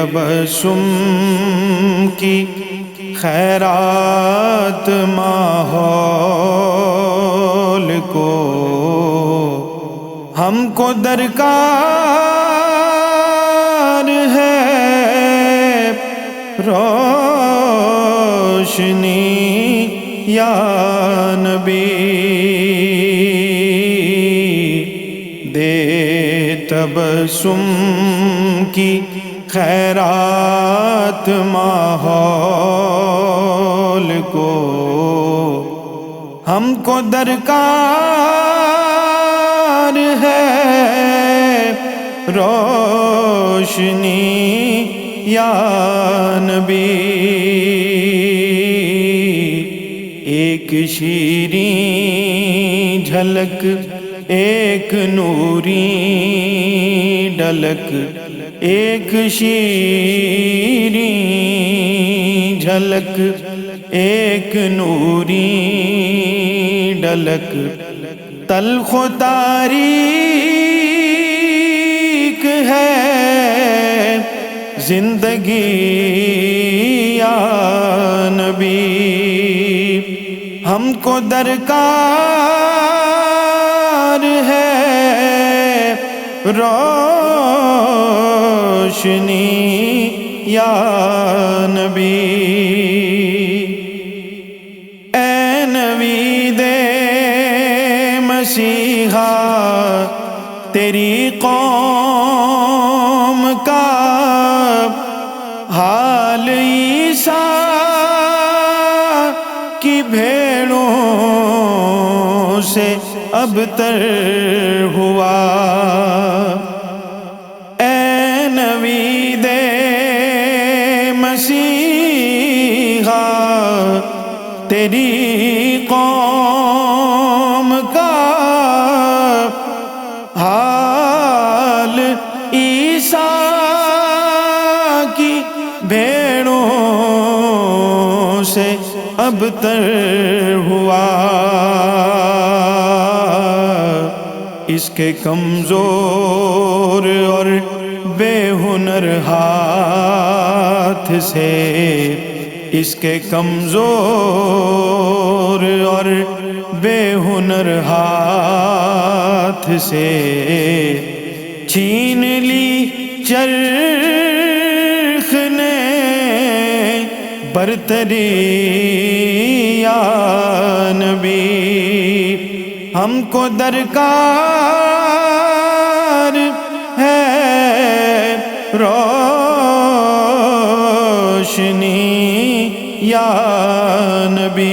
تبسم کی خیرات ماحول کو ہم کو درکار ہے روشنی یا نبی دے تبسم کی خیرات ماحول کو ہم کو درکار ہے روشنی یا نبی ایک شیریں جھلک ایک نوری ڈلک ایک شیریں جھلک ایک نوری ڈلک تلخ و تاریک ہے زندگی یا نبی ہم کو درکار ہے روشنی یا نبی اے نوید مسیحا تیری قوم کا حال عیسیٰ کی بھیڑوں سے ابتر ہوا اے نوید مسیحا تیری قوم کا حال عیسیٰ کی بھیڑوں سے ابتر ہوا اس کے کمزور اور بے ہنر ہاتھ سے اس کے کمزور اور بے ہنر ہاتھ سے چھین لی چرخ نے برتری یا نبی ہم کو درکار ہے روشنی یا نبی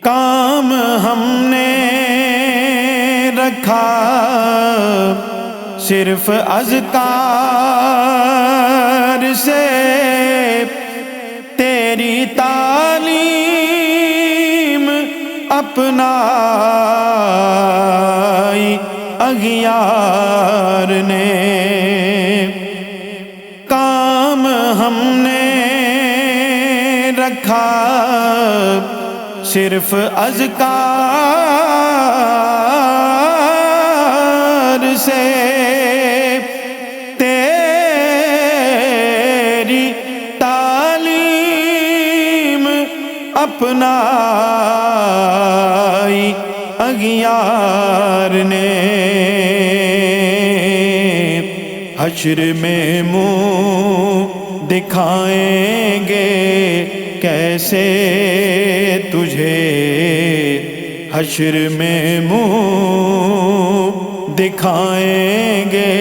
کام ہم نے رکھا صرف اذکار سے تیری تعلیم اپنائی اغیار نے کام ہم نے رکھا صرف اذکار سے تیری تعلیم اپنائی اغیار نے حشر میں منہ دکھائیں گے کیسے تجھے حشر میں منہ دکھائیں گے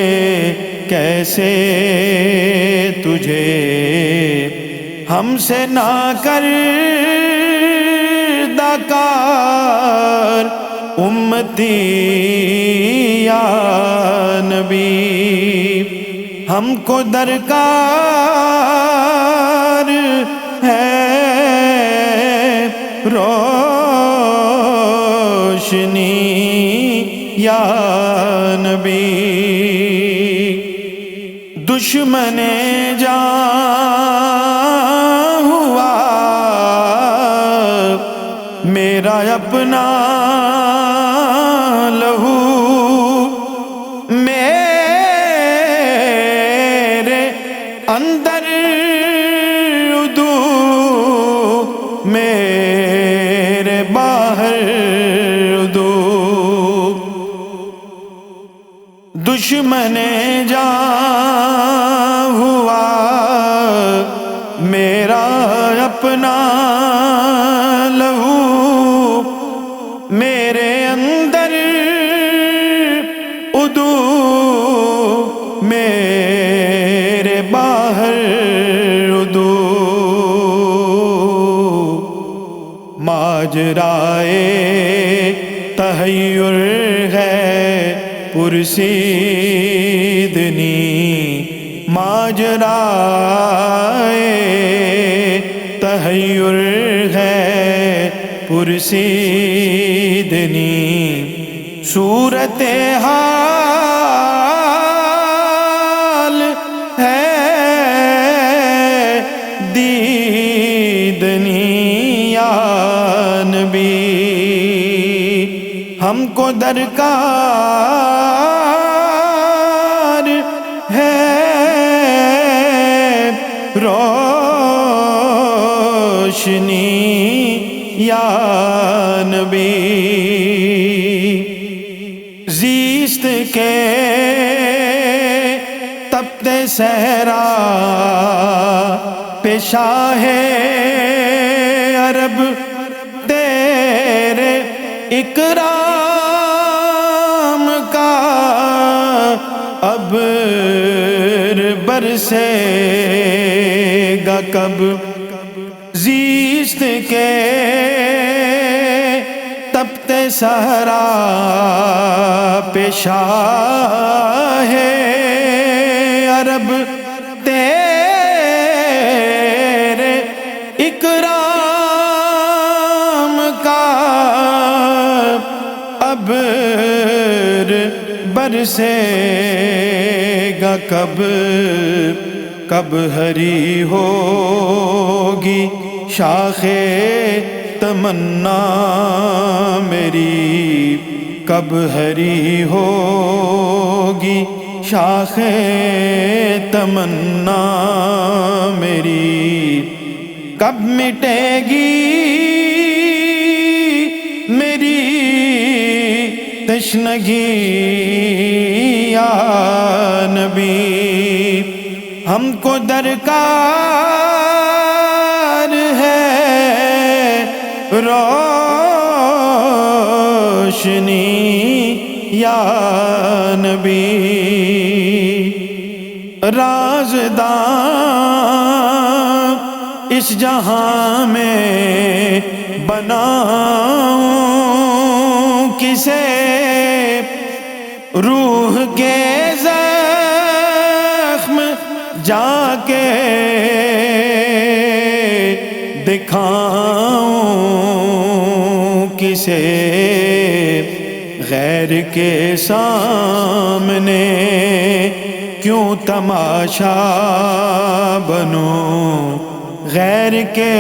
کیسے تجھے ہم سے نہ کر دکار امتی یا نبی ہم کو درکار ہے روشنی یا نبی دشمن جان ہوا میرا اپنا لہو دشمن جاں ہوا میرا اپنا لہو، میرے اندر ادو میرے باہر ادو، ماجرائے تحیر ہے پرسیدنی، ماجرائے تحیر ہے پرسیدنی، صورت حال ہے دیدنی یا نبی، ہم کو درکار ہے روشنی یا نبی، زیست کے تپتے صحرا پہ شاہ عرب تیرے اکرام کا ابر برسے گا کب، زیست کے تپتے صحرا پہ شاہ عرب تیرے اکرام کا ابر برسے گا کب، کب ہری ہوگی شاخ تمنا میری، کب ہری ہوگی شاخ تمنا میری، کب مٹے گی میری تشنگی یا نبی، ہم کو درکار ہے روشنی یا نبی، رازداں اس جہاں میں بناؤں کسے، روح کے زخم جا کے دکھاؤں کسے، غیر کے سامنے کیوں تماشا بنوں، غیر کے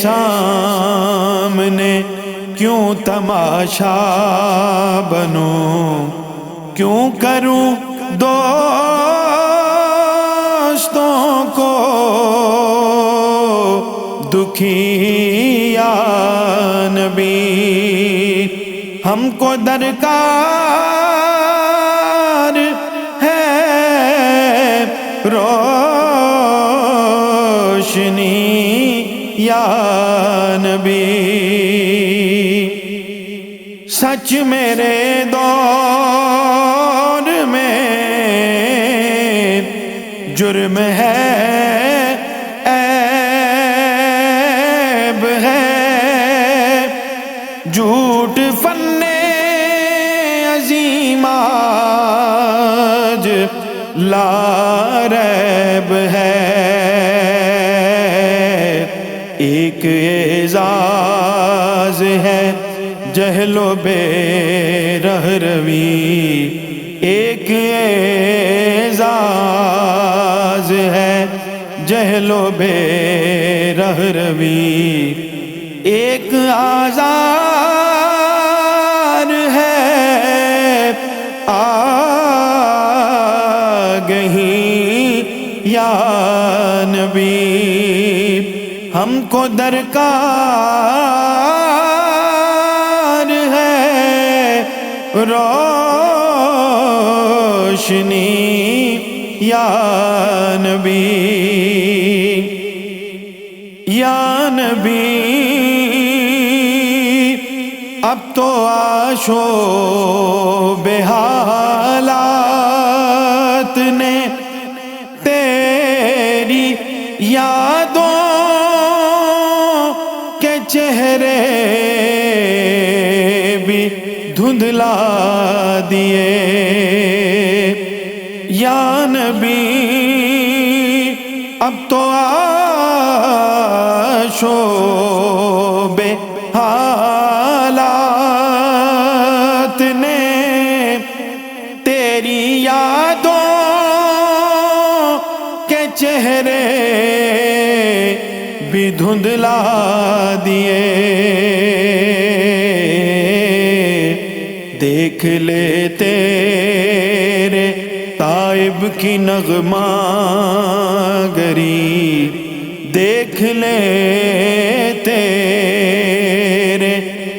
سامنے کیوں تماشا بنوں، کیوں کروں دوستوں کو دکھی یا نبی، ہم کو درکار ہے روشنی یا نبی، سچ میرے دور میں جرم ہے، عیب ہے، جھوٹ فن عظیم آج لا ریب ہے، ایک اعزاز ہے جہل و بے رہروی، ایک اعزاز ہے جہل و بے رہروی، ایک آزار ہے آگہی یا نبی، ہم کو درکار ہے روشنی روشنی یا نبی یا نبی اب تو آشوب حالات نے تیری یادوں کے چہرے بھی دھندلا دیے یا نبی اب تو آشوب حالات نے تیری یادوں کے چہرے بھی دھندلا دیے دیکھ لے تیرے تائب کی نغمہ گری دیکھ لے تیرے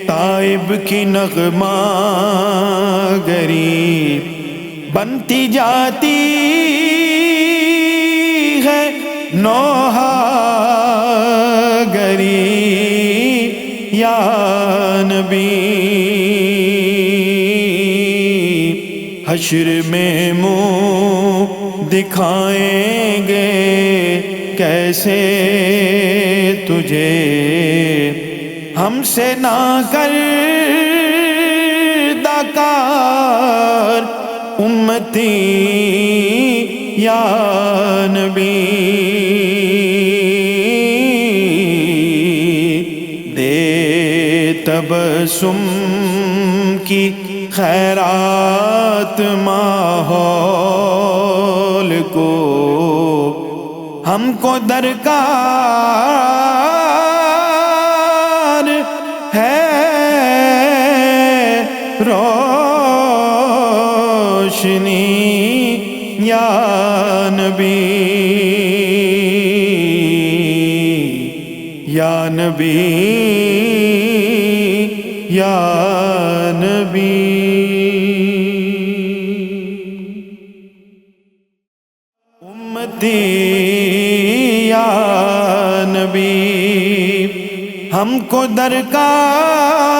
تائب کی نغمہ گری بنتی جاتی ہے نوحہ گری یا نبی حشر میں منہ دکھائیں گے کیسے تجھے ہم سے نہ کردہ کار امتی یا نبی دے تبسم کی خیرات ماحول کو ہم کو درکار ہے روشنی یا نبی یا نبی یا نبی امتی یا نبی ہم کو درکار